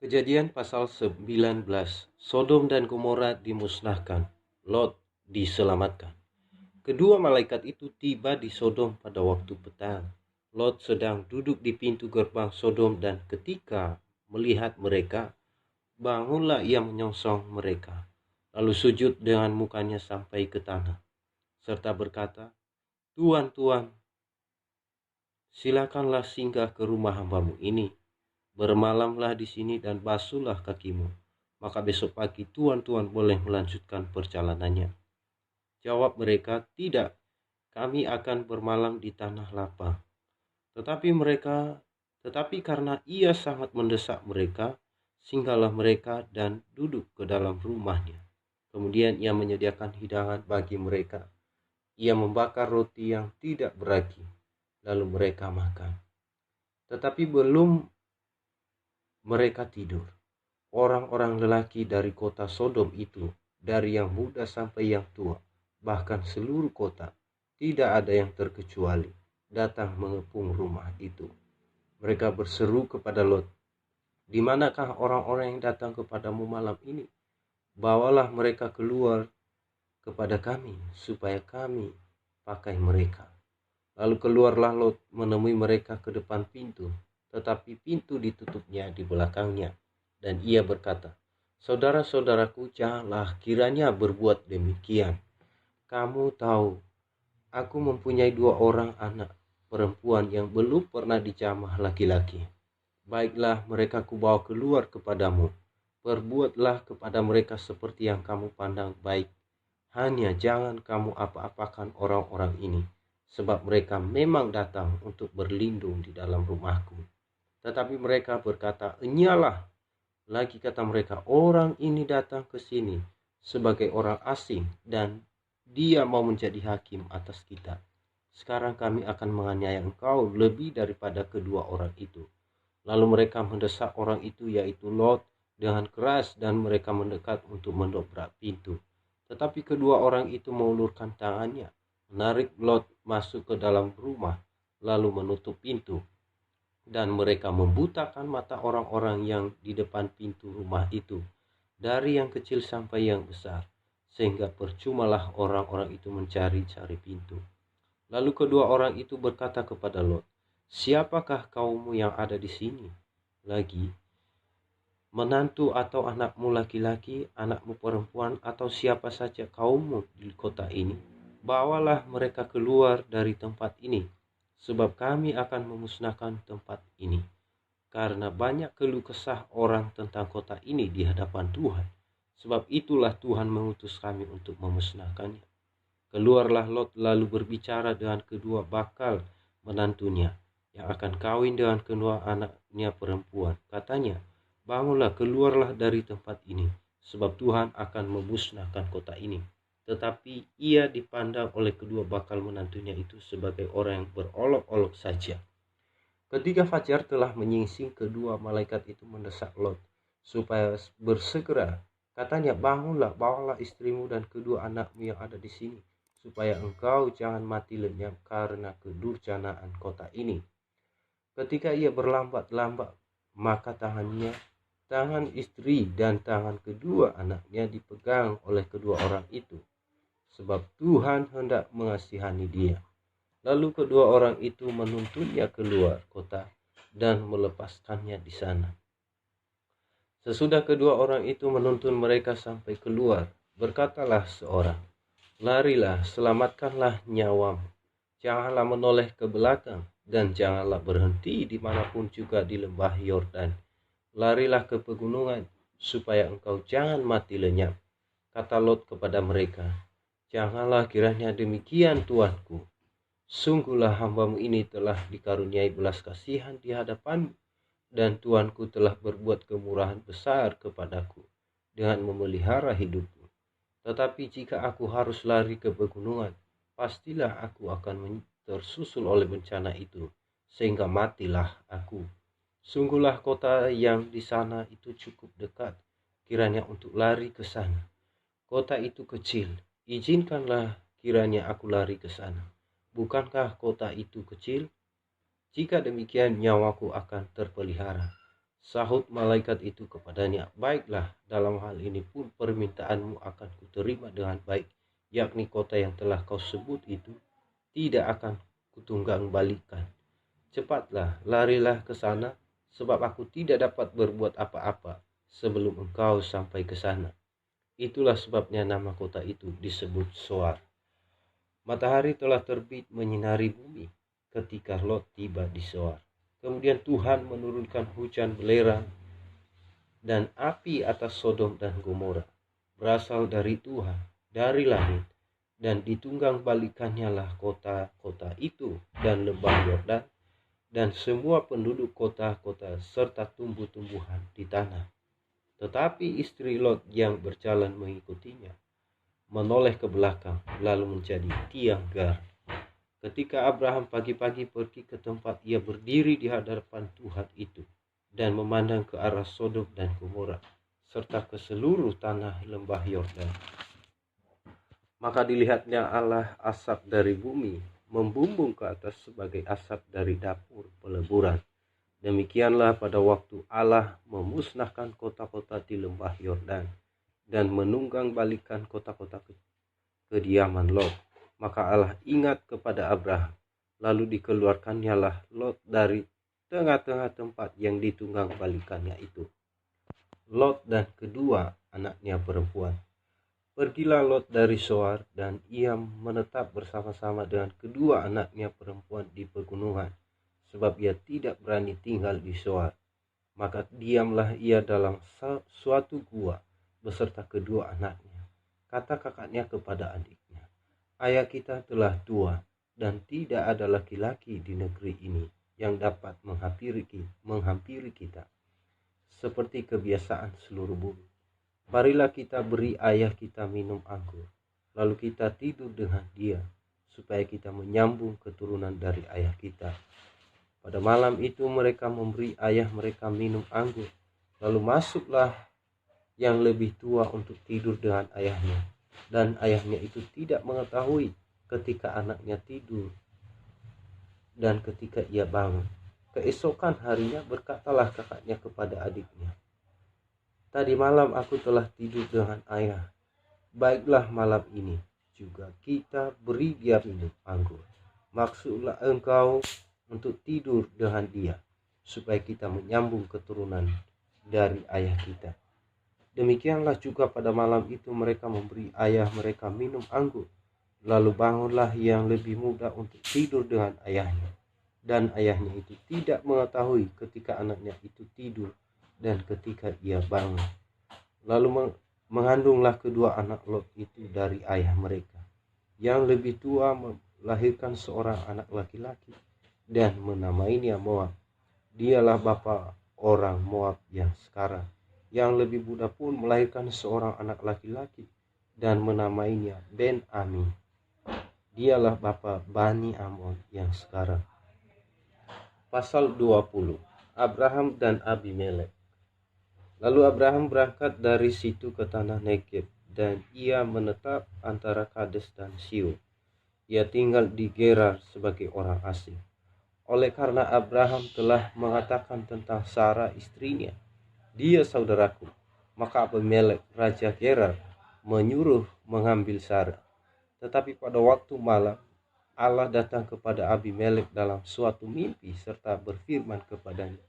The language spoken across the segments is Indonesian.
Kejadian pasal 19. Sodom dan Gomora dimusnahkan, Lot diselamatkan. Kedua malaikat itu tiba di Sodom pada waktu petang. Lot sedang duduk di pintu gerbang Sodom, dan ketika melihat mereka, bangunlah ia menyongsong mereka, lalu sujud dengan mukanya sampai ke tanah, serta berkata, "Tuan, Tuan, silakanlah singgah ke rumah hambamu ini. Bermalamlah di sini dan basuhlah kakimu. Maka besok pagi tuan-tuan boleh melanjutkan perjalanannya." Jawab mereka, "Tidak, kami akan bermalam di tanah lapang." Tetapi karena ia sangat mendesak mereka, singgahlah mereka dan duduk ke dalam rumahnya. Kemudian ia menyediakan hidangan bagi mereka. Ia membakar roti yang tidak beragi, lalu mereka makan. Tetapi belum mereka tidur, orang-orang lelaki dari kota Sodom itu, dari yang muda sampai yang tua, bahkan seluruh kota, tidak ada yang terkecuali, datang mengepung rumah itu. Mereka berseru kepada Lot, "Di manakah orang-orang yang datang kepadamu malam ini? Bawalah mereka keluar kepada kami, supaya kami pakai mereka." Lalu keluarlah Lot menemui mereka ke depan pintu, tetapi pintu ditutupnya di belakangnya. Dan ia berkata, "Saudara-saudaraku, janganlah kiranya berbuat demikian. Kamu tahu, aku mempunyai 2 orang anak perempuan yang belum pernah dijamah laki-laki. Baiklah, mereka kubawa keluar kepadamu. Perbuatlah kepada mereka seperti yang kamu pandang baik. Hanya jangan kamu apa-apakan orang-orang ini, sebab mereka memang datang untuk berlindung di dalam rumahku." Tetapi mereka berkata, "Enyalah." Lagi kata mereka, "Orang ini datang ke sini sebagai orang asing, dan dia mau menjadi hakim atas kita. Sekarang kami akan menganiaya engkau lebih daripada kedua orang itu." Lalu mereka mendesak orang itu, yaitu Lot, dengan keras, dan mereka mendekat untuk mendobrak pintu. Tetapi kedua orang itu mengulurkan tangannya, menarik Lot masuk ke dalam rumah, lalu menutup pintu. Dan mereka membutakan mata orang-orang yang di depan pintu rumah itu, dari yang kecil sampai yang besar, sehingga percumalah orang-orang itu mencari-cari pintu. Lalu kedua orang itu berkata kepada Lot, "Siapakah kaummu yang ada di sini? Lagi, menantu atau anakmu laki-laki, anakmu perempuan, atau siapa saja kaummu di kota ini? Bawalah mereka keluar dari tempat ini, sebab kami akan memusnahkan tempat ini. Karena banyak keluh kesah orang tentang kota ini di hadapan Tuhan. Sebab itulah Tuhan mengutus kami untuk memusnahkannya." Keluarlah Lot lalu berbicara dengan kedua bakal menantunya, yang akan kawin dengan kedua anaknya perempuan. Katanya, "Bangunlah, keluarlah dari tempat ini, sebab Tuhan akan memusnahkan kota ini." Tetapi ia dipandang oleh kedua bakal menantunya itu sebagai orang yang berolok-olok saja. Ketika fajar telah menyingsing, kedua malaikat itu mendesak Lot supaya bersegera. Katanya, "Bangunlah, bawalah istrimu dan kedua anakmu yang ada di sini, supaya engkau jangan mati lenyap karena kedurjanaan kota ini." Ketika ia berlambat-lambat, maka tangan istri dan tangan kedua anaknya dipegang oleh kedua orang itu, sebab Tuhan hendak mengasihani dia. Lalu kedua orang itu menuntunnya keluar kota dan melepaskannya di sana. Sesudah kedua orang itu menuntun mereka sampai keluar, berkatalah seorang, "Larilah, selamatkanlah nyawamu. Janganlah menoleh ke belakang, dan janganlah berhenti dimanapun juga di lembah Yordan. Larilah ke pegunungan, supaya engkau jangan mati lenyap." Kata Lot kepada mereka, "Janganlah kiranya demikian, tuanku. Sungguhlah hambamu ini telah dikaruniai belas kasihan di hadapanmu, dan tuanku telah berbuat kemurahan besar kepadaku dengan memelihara hidupku. Tetapi jika aku harus lari ke pegunungan, pastilah aku akan tersusul oleh bencana itu, sehingga matilah aku. Sungguhlah kota yang di sana itu cukup dekat kiranya untuk lari ke sana. kota itu kecil, izinkanlah kiranya aku lari ke sana. Bukankah kota itu kecil? Jika demikian nyawaku akan terpelihara. Sahut malaikat itu kepadanya, baiklah, dalam hal ini pun permintaanmu akan kuterima dengan baik, yakni kota yang telah kau sebut itu tidak akan kutunggang balikan. Cepatlah, larilah ke sana, sebab aku tidak dapat berbuat apa-apa sebelum engkau sampai ke sana. Itulah sebabnya nama kota itu disebut Zoar. Matahari telah terbit menyinari bumi ketika Lot tiba di Zoar. Kemudian Tuhan menurunkan hujan belerang dan api atas Sodom dan Gomora, berasal dari Tuhan, dari langit, dan ditunggang balikannya lah kota-kota itu dan lembah Yordan dan semua penduduk kota-kota serta tumbuh-tumbuhan di tanah. Tetapi istri Lot yang berjalan mengikutinya menoleh ke belakang lalu menjadi tiang gar. Ketika Abraham pagi-pagi pergi ke tempat ia berdiri di hadapan Tuhan itu dan memandang ke arah Sodom dan Gomora serta ke seluruh tanah lembah Yordan, maka dilihatnya Allah asap dari bumi membumbung ke atas sebagai asap dari dapur peleburan. Demikianlah pada waktu Allah memusnahkan kota-kota di lembah Yordan dan menunggang balikan kota-kota kediaman Lot. Maka Allah ingat kepada Abraham, lalu dikeluarkannya lah Lot dari tengah-tengah tempat yang ditunggang balikannya itu. Lot dan kedua anaknya perempuan. Pergilah Lot dari Zoar dan ia menetap bersama-sama dengan kedua anaknya perempuan di pegunungan, sebab ia tidak berani tinggal di Zoar. Maka diamlah ia dalam suatu gua beserta kedua anaknya. Kata kakaknya kepada adiknya, ayah kita telah tua dan tidak ada laki-laki di negeri ini yang dapat menghampiri kita, seperti kebiasaan seluruh bumi. Marilah kita beri ayah kita minum anggur, lalu kita tidur dengan dia, supaya kita menyambung keturunan dari ayah kita. Pada malam itu mereka memberi ayah mereka minum anggur, lalu masuklah yang lebih tua untuk tidur dengan ayahnya, dan ayahnya itu tidak mengetahui ketika anaknya tidur dan ketika ia bangun. Keesokan harinya berkatalah kakaknya kepada adiknya, tadi malam aku telah tidur dengan ayah, baiklah malam ini juga kita beri dia minum anggur. Maksudlah engkau untuk tidur dengan dia, supaya kita menyambung keturunan dari ayah kita. Demikianlah juga pada malam itu mereka memberi ayah mereka minum anggur. Lalu bangunlah yang lebih muda untuk tidur dengan ayahnya, dan ayahnya itu tidak mengetahui ketika anaknya itu tidur dan ketika ia bangun. Lalu mengandunglah kedua anak Lot itu dari ayah mereka. Yang lebih tua melahirkan seorang anak laki-laki dan menamainya Moab. Dialah bapa orang Moab yang sekarang. Yang lebih muda pun melahirkan seorang anak laki-laki dan menamainya Ben-Ami. Dialah bapa Bani Amon yang sekarang. Pasal 20. Abraham dan Abimelek. Lalu Abraham berangkat dari situ ke tanah Negeb, dan ia menetap antara Kades dan Siur. Ia tinggal di Gerar sebagai orang asing. Oleh karena Abraham telah mengatakan tentang Sarah istrinya, dia saudaraku, maka Abimelek raja Gerar menyuruh mengambil Sarah. Tetapi pada waktu malam Allah datang kepada Abimelek dalam suatu mimpi serta berfirman kepadanya,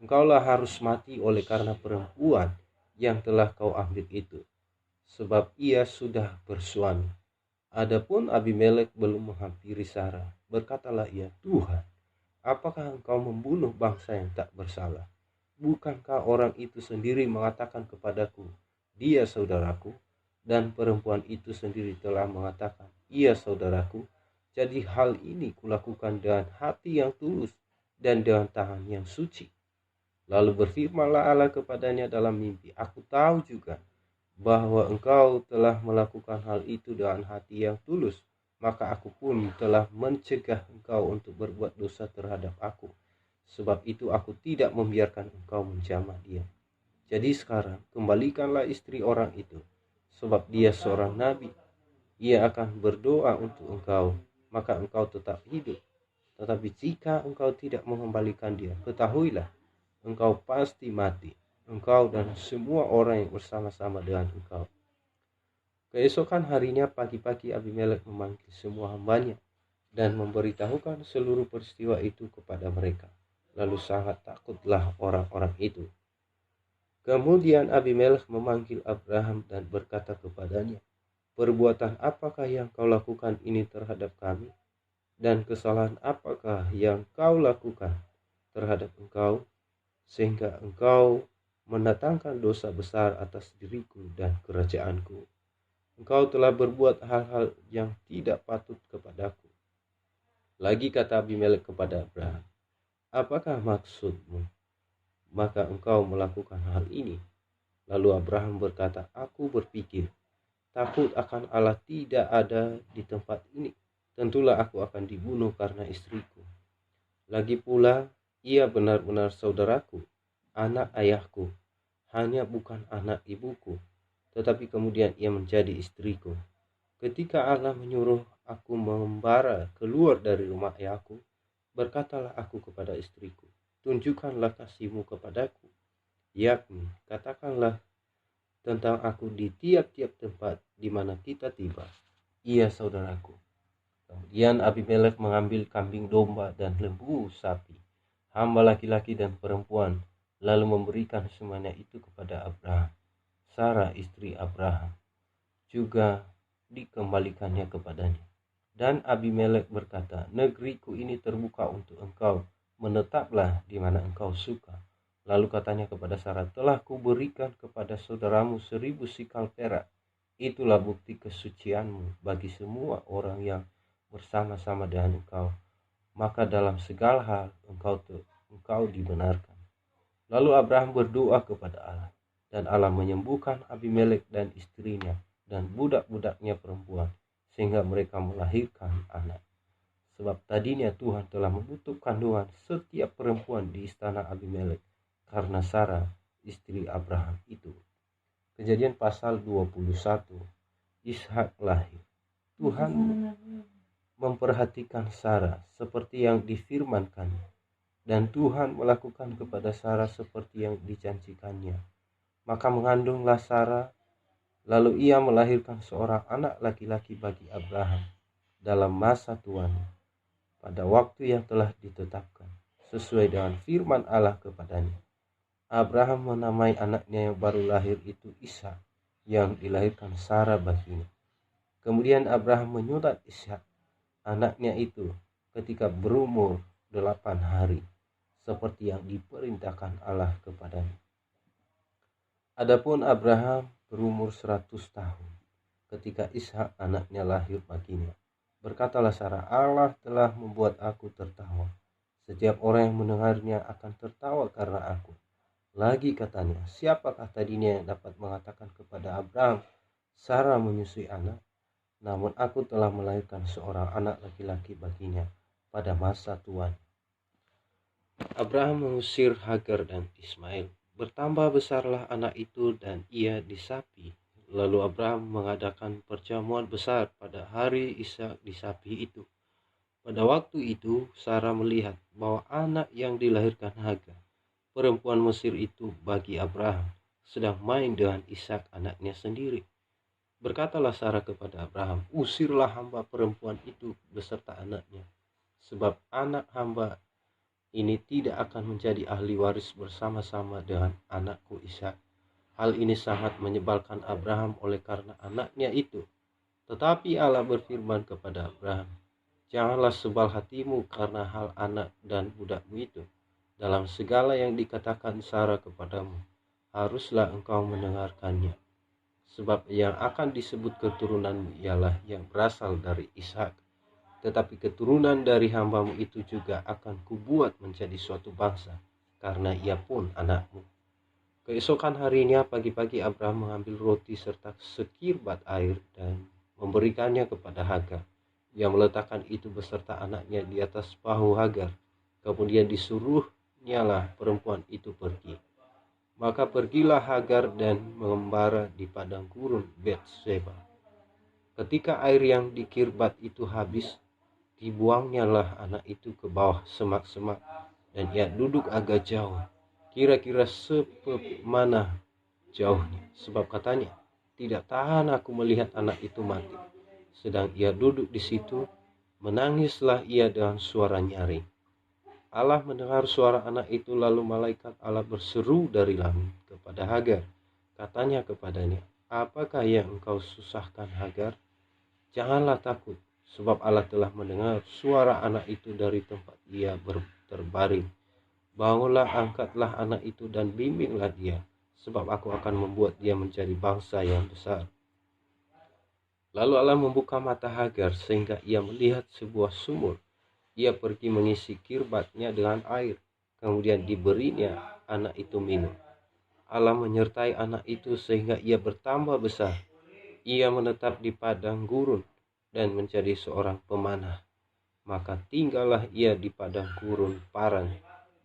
engkaulah harus mati oleh karena perempuan yang telah kau ambil itu, sebab ia sudah bersuami. Adapun Abimelek belum menghampiri Sarah. Berkatalah ia, Tuhan, apakah engkau membunuh bangsa yang tak bersalah? Bukankah orang itu sendiri mengatakan kepadaku, dia saudaraku, dan perempuan itu sendiri telah mengatakan, ia saudaraku. Jadi hal ini kulakukan dengan hati yang tulus dan dengan tangan yang suci. Lalu berfirmanlah Allah kepadanya dalam mimpi, aku tahu juga bahwa engkau telah melakukan hal itu dengan hati yang tulus, maka aku pun telah mencegah engkau untuk berbuat dosa terhadap aku. Sebab itu aku tidak membiarkan engkau menjamah dia. Jadi sekarang kembalikanlah istri orang itu, sebab dia seorang nabi. Ia akan berdoa untuk engkau, maka engkau tetap hidup. Tetapi jika engkau tidak mengembalikan dia, ketahuilah, engkau pasti mati, engkau dan semua orang yang bersama-sama dengan engkau." Keesokan harinya pagi-pagi Abimelek memanggil semua hambanya dan memberitahukan seluruh peristiwa itu kepada mereka. Lalu sangat takutlah orang-orang itu. Kemudian Abimelek memanggil Abraham dan berkata kepadanya, "Perbuatan apakah yang kau lakukan ini terhadap kami? Dan kesalahan apakah yang kau lakukan terhadap engkau, sehingga engkau mendatangkan dosa besar atas diriku dan kerajaanku? Engkau telah berbuat hal-hal yang tidak patut kepadaku." Lagi kata Abimelek kepada Abraham, "Apakah maksudmu? Maka engkau melakukan hal ini." Lalu Abraham berkata, "Aku berpikir, takut akan Allah tidak ada di tempat ini. Tentulah aku akan dibunuh karena istriku. Lagi pula, ia benar-benar saudaraku, anak ayahku, hanya bukan anak ibuku. Tetapi kemudian ia menjadi istriku. Ketika Allah menyuruh aku membara keluar dari rumah ayahku, berkatalah aku kepada istriku, 'Tunjukkanlah kasihmu kepadaku, yakni katakanlah tentang aku di tiap-tiap tempat di mana kita tiba. Ia saudaraku.' Kemudian Abimelek mengambil kambing domba dan lembu sapi, hamba laki-laki dan perempuan, lalu memberikan semuanya itu kepada Abraham. Sarah istri Abraham juga dikembalikannya kepadanya. Dan Abimelek berkata, "Negeriku ini terbuka untuk engkau, menetaplah di mana engkau suka." Lalu katanya kepada Sarah, "Telah kuberikan kepada saudaramu 1000 sikal perak. Itulah bukti kesucianmu bagi semua orang yang bersama-sama dengan engkau. Maka dalam segala hal engkau dibenarkan." Lalu Abraham berdoa kepada Allah, dan Allah menyembuhkan Abimelek dan istrinya dan budak-budaknya perempuan, sehingga mereka melahirkan anak. Sebab tadinya Tuhan telah menutup kandungan setiap perempuan di istana Abimelek karena Sarah istri Abraham itu. Kejadian pasal 21. Ishak lahir. Tuhan memperhatikan Sarah seperti yang difirmankannya, dan Tuhan melakukan kepada Sarah seperti yang dijanjikannya. Maka mengandunglah Sarah, lalu ia melahirkan seorang anak laki-laki bagi Abraham dalam masa tuanya, pada waktu yang telah ditetapkan, sesuai dengan firman Allah kepadanya. Abraham menamai anaknya yang baru lahir itu Ishak, yang dilahirkan Sarah baginya. Kemudian Abraham menyulat Ishak, anaknya itu, ketika berumur 8 hari, seperti yang diperintahkan Allah kepadanya. Adapun Abraham berumur 100 tahun ketika Ishak anaknya lahir baginya. Berkatalah Sarah, "Allah telah membuat aku tertawa. Setiap orang yang mendengarnya akan tertawa karena aku." Lagi katanya, "Siapakah tadinya yang dapat mengatakan kepada Abraham, Sarah menyusui anak? Namun aku telah melahirkan seorang anak laki-laki baginya pada masa tuanya." Abraham mengusir Hagar dan Ismail. Bertambah besarlah anak itu dan ia disapi. Lalu Abraham mengadakan perjamuan besar pada hari Ishak disapi itu. Pada waktu itu Sarah melihat bahwa anak yang dilahirkan Hagar, perempuan Mesir itu, bagi Abraham, sedang main dengan Ishak anaknya sendiri. Berkatalah Sarah kepada Abraham, "Usirlah hamba perempuan itu beserta anaknya, sebab anak hamba ini tidak akan menjadi ahli waris bersama-sama dengan anakku Ishak." Hal ini sangat menyebalkan Abraham oleh karena anaknya itu. Tetapi Allah berfirman kepada Abraham, "Janganlah sebal hatimu karena hal anak dan budakmu itu. Dalam segala yang dikatakan Sarah kepadamu, haruslah engkau mendengarkannya. Sebab yang akan disebut keturunanmu ialah yang berasal dari Ishak. Tetapi keturunan dari hambamu itu juga akan kubuat menjadi suatu bangsa, karena ia pun anakmu." Keesokan harinya pagi-pagi Abraham mengambil roti serta sekirbat air dan memberikannya kepada Hagar. Ia meletakkan itu beserta anaknya di atas bahu Hagar. Kemudian disuruhnyalah perempuan itu pergi. Maka pergilah Hagar dan mengembara di padang gurun Betseba. Ketika air yang di Kirbat itu habis, dibuangnyalah anak itu ke bawah semak-semak, dan ia duduk agak jauh, kira-kira sepemana jauhnya, sebab katanya, tidak tahan aku melihat anak itu mati. Sedang ia duduk di situ, menangislah ia dengan suara nyaring. Allah mendengar suara anak itu, lalu malaikat Allah berseru dari langit kepada Hagar. Katanya kepadanya, apakah yang engkau susahkan, Hagar? Janganlah takut, sebab Allah telah mendengar suara anak itu dari tempat ia terbaring. Bangunlah, angkatlah anak itu dan bimbinglah dia, sebab aku akan membuat dia menjadi bangsa yang besar. Lalu Allah membuka mata Hagar sehingga ia melihat sebuah sumur. Ia pergi mengisi kirbatnya dengan air, kemudian diberinya anak itu minum. Allah menyertai anak itu sehingga ia bertambah besar. Ia menetap di padang gurun dan menjadi seorang pemanah. Maka tinggallah ia di padang gurun Paran,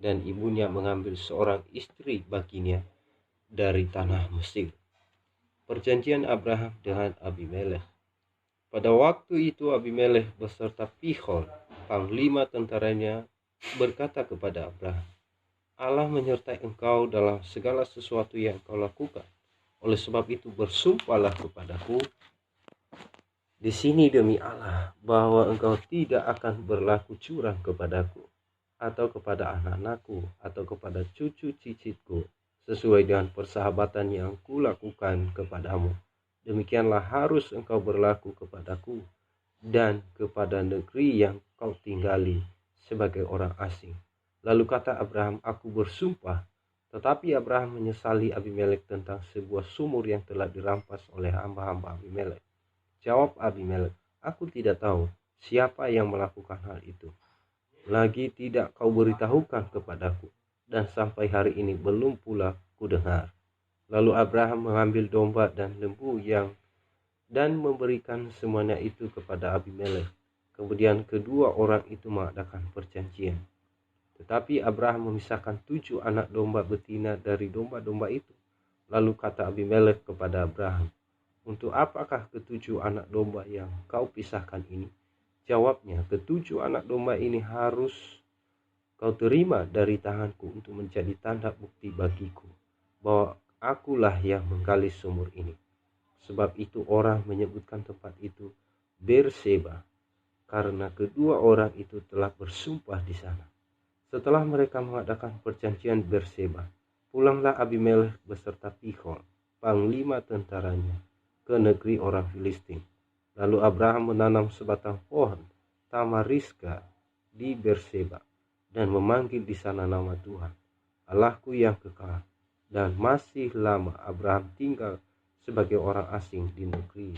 dan ibunya mengambil seorang istri baginya dari tanah Mesir. Perjanjian Abraham dengan Abimelekh. Pada waktu itu Abimelekh beserta Pihol, panglima tentaranya, berkata kepada Abraham, Allah menyertai engkau dalam segala sesuatu yang kau lakukan. Oleh sebab itu bersumpahlah kepadaku di sini demi Allah bahwa engkau tidak akan berlaku curang kepadaku atau kepada anak-anakku atau kepada cucu cicitku, sesuai dengan persahabatan yang kulakukan kepadamu. Demikianlah harus engkau berlaku kepadaku dan kepada negeri yang kau tinggali sebagai orang asing. Lalu kata Abraham, aku bersumpah. Tetapi Abraham menyesali Abimelekh tentang sebuah sumur yang telah dirampas oleh hamba-hamba Abimelekh. Jawab Abimelekh, aku tidak tahu siapa yang melakukan hal itu. Lagi tidak kau beritahukan kepadaku, dan sampai hari ini belum pula kudengar. Lalu Abraham mengambil domba dan lembu dan memberikan semuanya itu kepada Abimelekh. Kemudian kedua orang itu mengadakan perjanjian. Tetapi Abraham memisahkan 7 anak domba betina dari domba-domba itu. Lalu kata Abimelekh kepada Abraham, untuk apakah ke-7 anak domba yang kau pisahkan ini? Jawabnya, ke-7 anak domba ini harus kau terima dari tanganku untuk menjadi tanda bukti bagiku bahwa akulah yang menggali sumur ini. Sebab itu orang menyebutkan tempat itu Berseba, karena kedua orang itu telah bersumpah di sana. Setelah mereka mengadakan perjanjian Berseba, pulanglah Abimelekh beserta Pihol, panglima tentaranya, ke negeri orang Filistin. Lalu Abraham menanam sebatang pohon tamariska di Berseba dan memanggil di sana nama Tuhan, Allahku yang kekal. Dan masih lama Abraham tinggal sebagai orang asing di negeri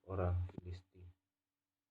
orang Filistin.